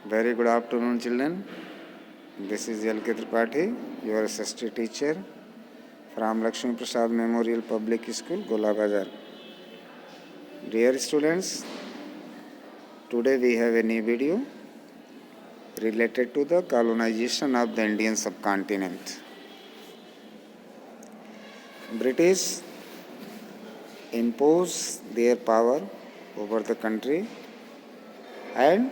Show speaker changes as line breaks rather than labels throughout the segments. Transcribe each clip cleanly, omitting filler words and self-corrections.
Very good afternoon, children. This is L.K. Tripathi, your SST teacher from Lakshmi Prasad Memorial Public School, Gola Bazar. Dear students, today we have a new video related to the colonization of the Indian subcontinent. British imposed their power over the country and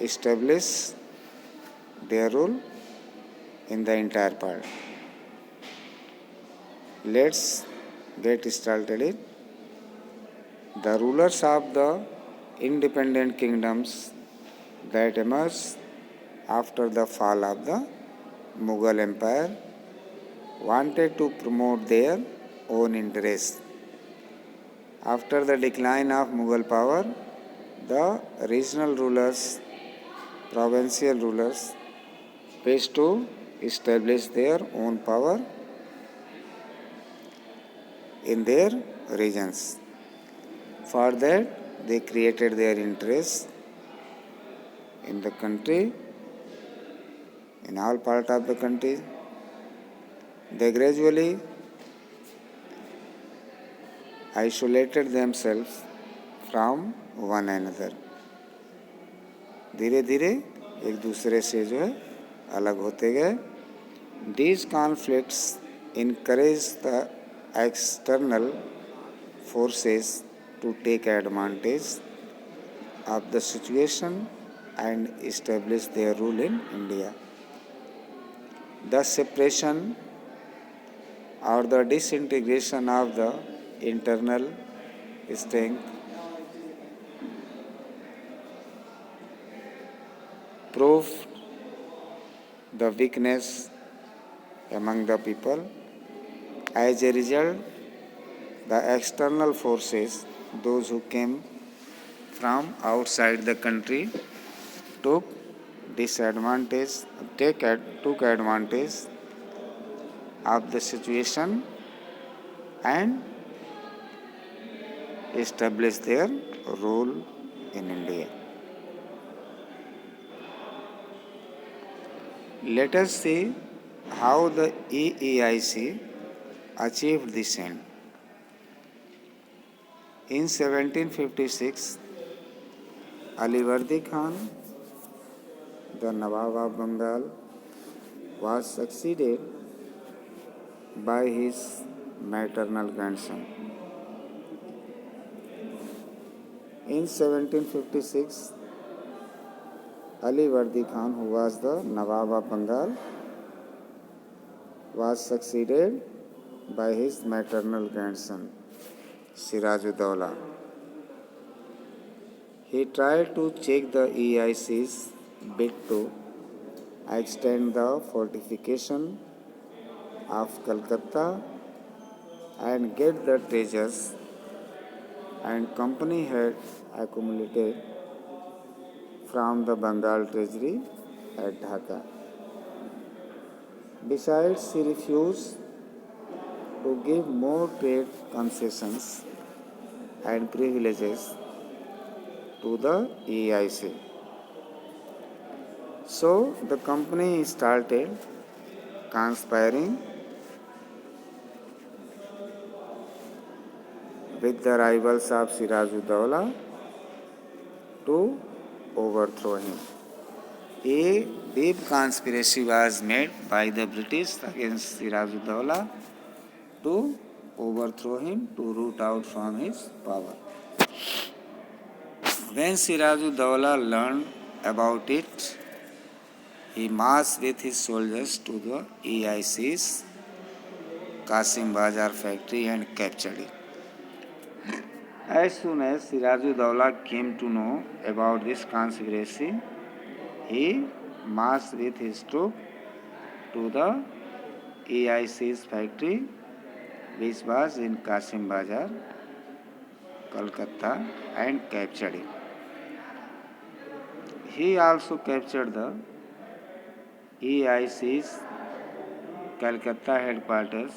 established their rule in the entire part. Let's get started. The rulers of the independent kingdoms that emerged after the fall of the Mughal Empire wanted to promote their own interests. After the decline of Mughal power, the regional rulers, provincial rulers, wished to establish their own power in their regions. For that, they created their interests in the country, in all part of the country. They gradually isolated themselves from one another. धीरे धीरे एक दूसरे से जो है अलग होते गए. These conflicts encouraged the external forces to take advantage of the situation and establish their rule in India. The separation or the disintegration of the internal strength proved the weakness among the people. As a result, the external forces, those who came from outside the country, took advantage of the situation and established their rule in India. Let us see how the EEIC achieved this end. In 1756, Alivardi Khan, the Nawab of Bengal, was succeeded by his maternal grandson. In 1756, Alivardi Khan, who was the Nawab of Bengal, was succeeded by his maternal grandson, Siraj-ud-Dawla. He tried to check the EIC's bid to extend the fortification of Calcutta and get the treasures and company had accumulated from the Bengal treasury at Dhaka. Besides, he refused to give more trade concessions and privileges to the EIC. So the company started conspiring with the rivals of Siraj-ud-Dawla to overthrow him. A deep conspiracy was made by the British against Siraj-ud-Dawla to overthrow him, to root out from his power. When Siraj-ud-Dawla learned about it, he marched with his soldiers to the EIC's Kasim Bazar factory and captured it. As soon as Siraj-ud-Dawla came to know about this conspiracy, he marched with his troops to the EIC's factory, which was in Kasim Bazar, Kolkata, and captured it. He also captured the EIC's Calcutta headquarters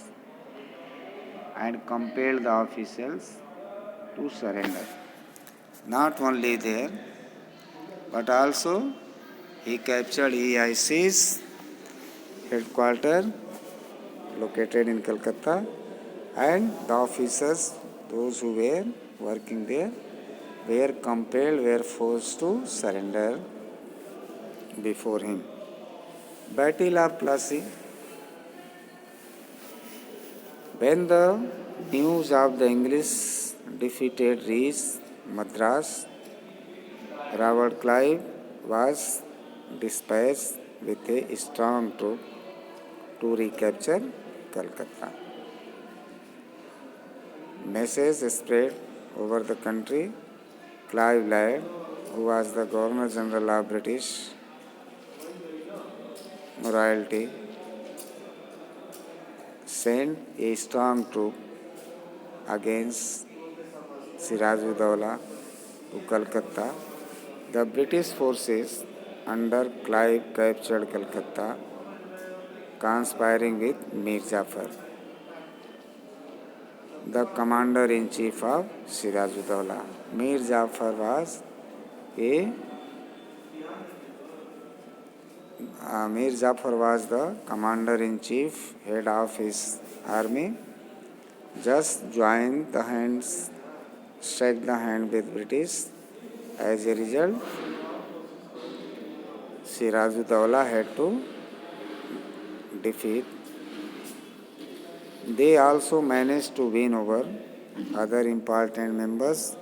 and compelled the officials to surrender. Not only there, but also he captured EIC's headquarters located in Calcutta, and the officers, those who were working there, were forced to surrender before him. Battle of Plassey. When the news of the English defeated reached Madras, Robert Clive was dispatched with a strong troop to recapture Calcutta. Message spread over the country. Clive Laird, who was the Governor General of British Royalty, sent a strong troop against Sirajuddaula to Calcutta. The British forces under Clive captured Calcutta, conspiring with Mir Jafar, the commander-in-chief of Sirajuddaula. Mir Jafar was a Mir Jafar was the commander-in-chief, head of his army. Just joined the hands, struck the hand with British. As a result, Sirajuddaula had to defeat. They also managed to win over other important members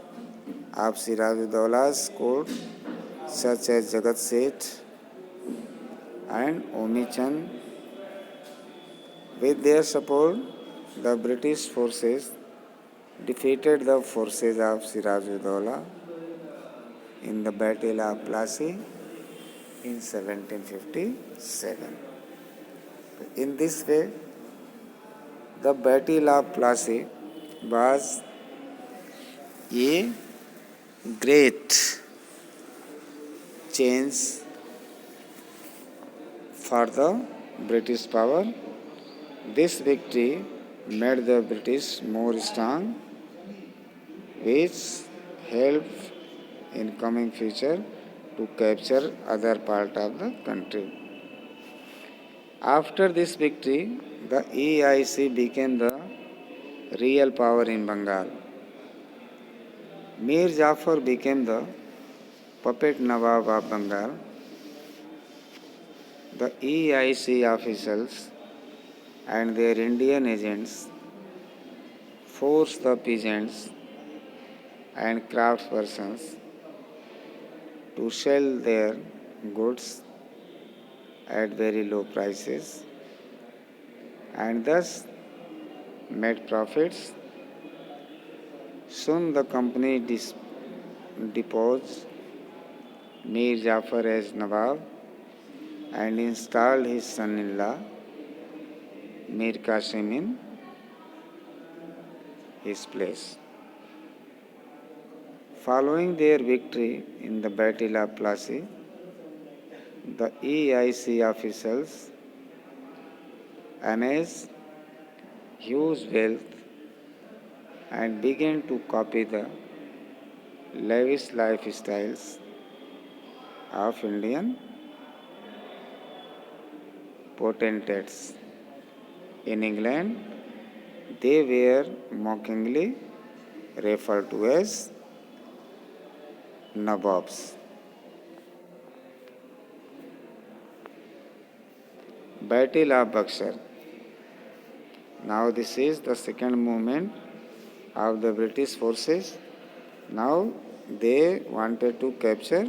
of Sirajuddaula's court, such as Jagat Seth and Omi Chand. With their support, the British forces defeated the forces of Sirajuddaula in the Battle of Plassey in 1757. In this way, the Battle of Plassey was a great change for the British power. This victory made the British more strong, which helped in coming future to capture other part of the country. After this victory, the EIC became the real power in Bengal. Mir Jafar became the puppet Nawab of Bengal. The EIC officials and their Indian agents forced the peasants and craftspersons to sell their goods at very low prices and thus made profits. Soon the company deposed Mir Jafar as Nawab and installed his son-in-law Mir Qasim in his place. Following their victory in the Battle of Plassey, the EIC officials amassed huge wealth and began to copy the lavish lifestyles of Indian potentates. In England, they were mockingly referred to as nabobs. Battle of Buxar. Now this is the second movement of the British forces. Now they wanted to capture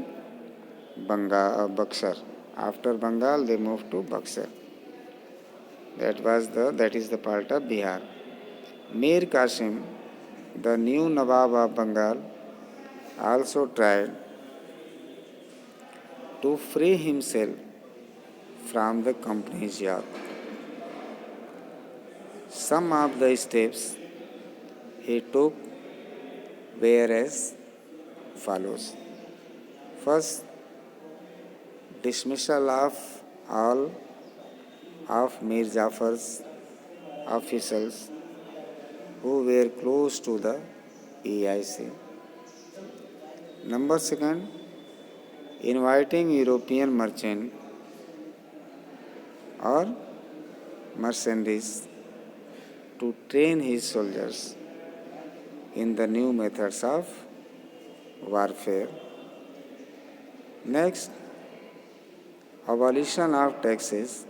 Buxar. After Bengal, they moved to Buxar. That is the part of Bihar. Mir Qasim, the new Nawab of Bengal, also tried to free himself from the company's yoke. Some of the steps he took were as follows. First, dismissal of all of Mir Jafar's officials who were close to the EIC. Number second, inviting European merchant or mercenaries to train his soldiers in the new methods of warfare. Next, abolition of taxes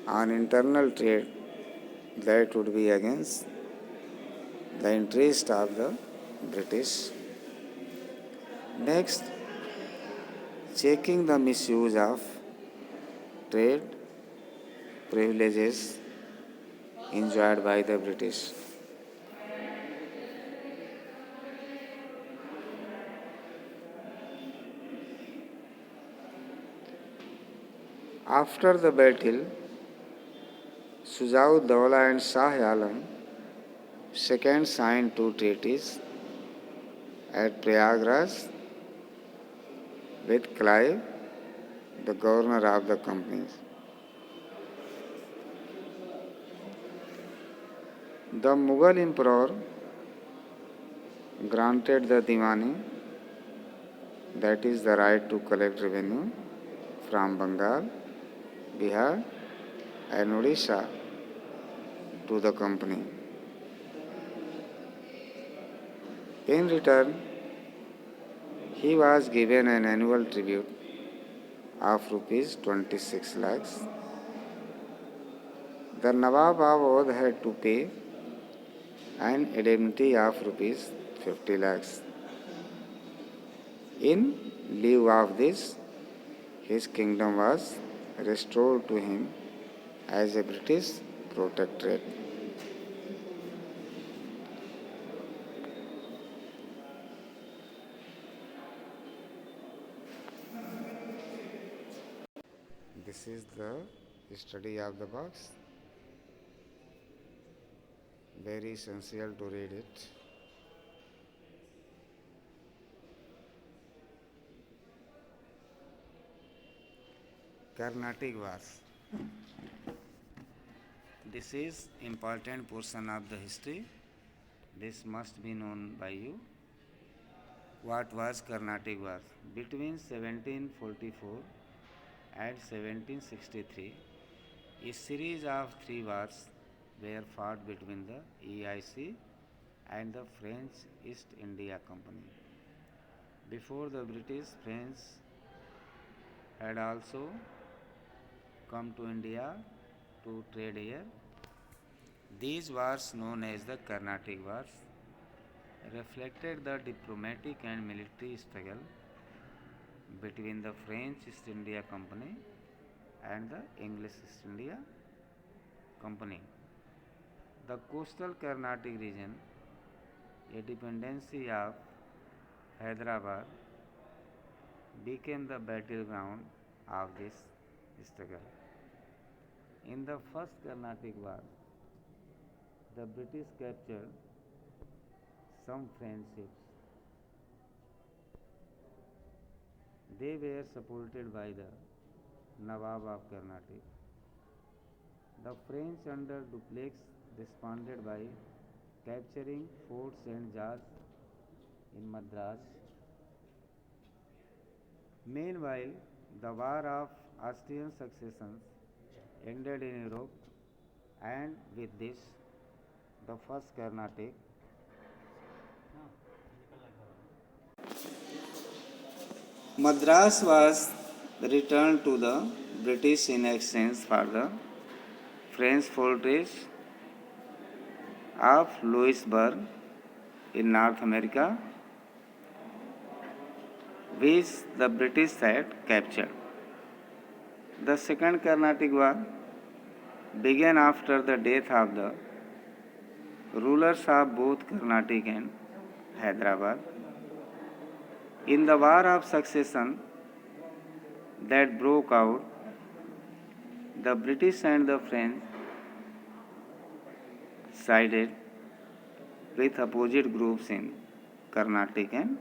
on internal trade that would be against the interest of the British. Next, checking the misuse of trade privileges enjoyed by the British. After the battle, Sujau-ud-Dawla and Shah Alam II signed two treaties at Prayagraj with Clive, the governor of the companies. The Mughal emperor granted the Diwani, that is the right to collect revenue from Bengal, Bihar and Odisha, to the company. In return, he was given an annual tribute of rupees 26 lakhs. The Nawab of Awadh had to pay an indemnity of rupees 50 lakhs. In lieu of this, his kingdom was restored to him as a British protectorate. This is the study of the box. Very essential to read it. Carnatic Wars. This is important portion of the history. This must be known by you. What was Carnatic Wars? Between 1744 and 1763, a series of three wars were fought between the EIC and the French East India Company. Before the British, French had also come to India to trade here. These wars, known as the Carnatic Wars, reflected the diplomatic and military struggle between the French East India Company and the English East India Company. The coastal Carnatic region, a dependency of Hyderabad, became the battleground of this struggle. In the First Carnatic War, the British captured some French ships. They were supported by the Nawab of Carnatic. The French under Dupleix responded by capturing Fort St. George in Madras. Meanwhile, the War of Austrian Succession ended in Europe, and with this, the First Carnatic Madras was returned to the British in exchange for the French fortress of Louisbourg in North America, which the British had captured. The Second Carnatic War began after the death of the rulers of both Carnatic and Hyderabad. In the War of Succession that broke out, the British and the French sided with opposite groups in Carnatic and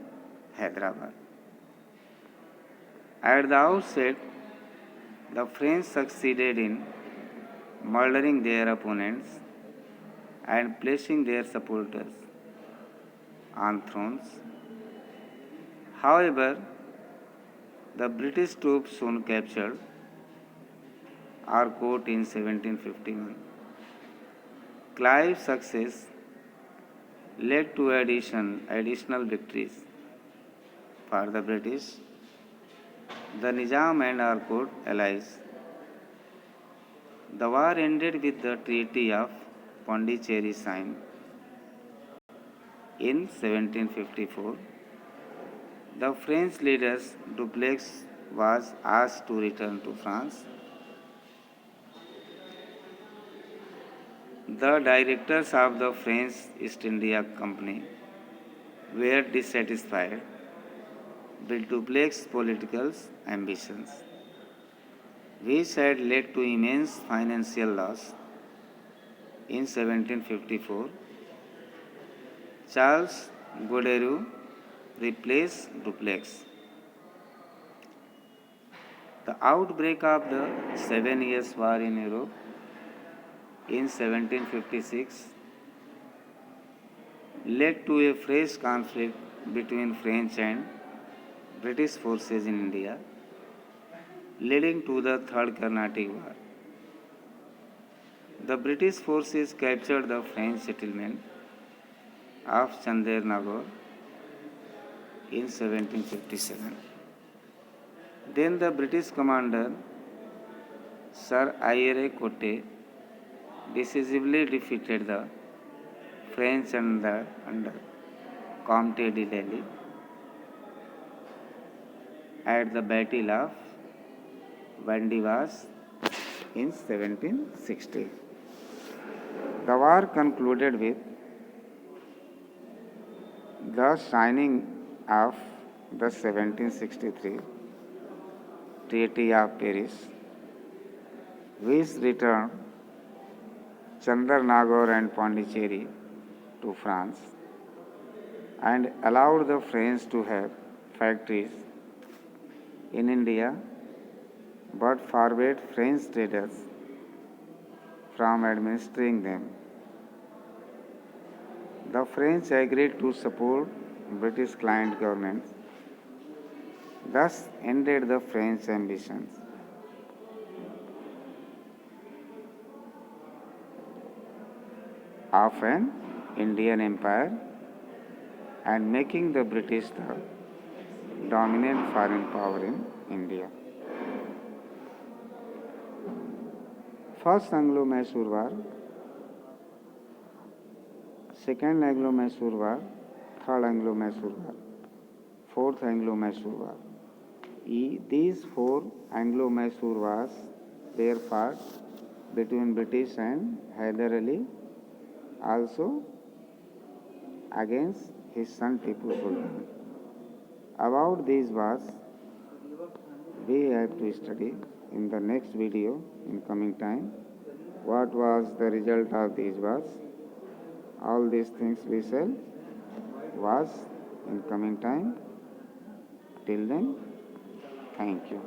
Hyderabad. At the outset, the French succeeded in murdering their opponents and placing their supporters on thrones. However, The British troops soon captured Arcot in 1751. Clive's success led to additional victories for the British. The Nizam and Arcot allies. The war ended with the Treaty of Pondicherry signed in 1754. The French leader Dupleix was asked to return to France. The directors of the French East India Company were dissatisfied with Dupleix's political ambitions, which had led to immense financial loss. In 1754, Charles Goderu replaced Dupleix. The outbreak of the Seven Years' War in Europe in 1756 led to a fresh conflict between French and British forces in India, leading to the Third Carnatic War. The British forces captured the French settlement of Chandernagore in 1757. Then the British commander Sir Eyre Cote decisively defeated the French under Comte de Lally at the Battle of Vandivas in 1760. The war concluded with the signing of the 1763 Treaty of Paris, which returned Chandernagore and Pondicherry to France and allowed the French to have factories in India but forbade French traders from administering them. The French agreed to support British client governments, thus ended the French ambitions of an Indian empire and making the British the dominant foreign power in India. First Anglo-Mysore War, Second Anglo-Mysore War, Third Anglo-Mysore War, Fourth Anglo-Mysore War. These four Anglo-Mysore wars were fought between British and Hyder Ali, also against his son Tipu Sultan. About these wars, we have to study in the next video in coming time. What was the result of these wars? All these things we shall watch in coming time. Till then, thank you.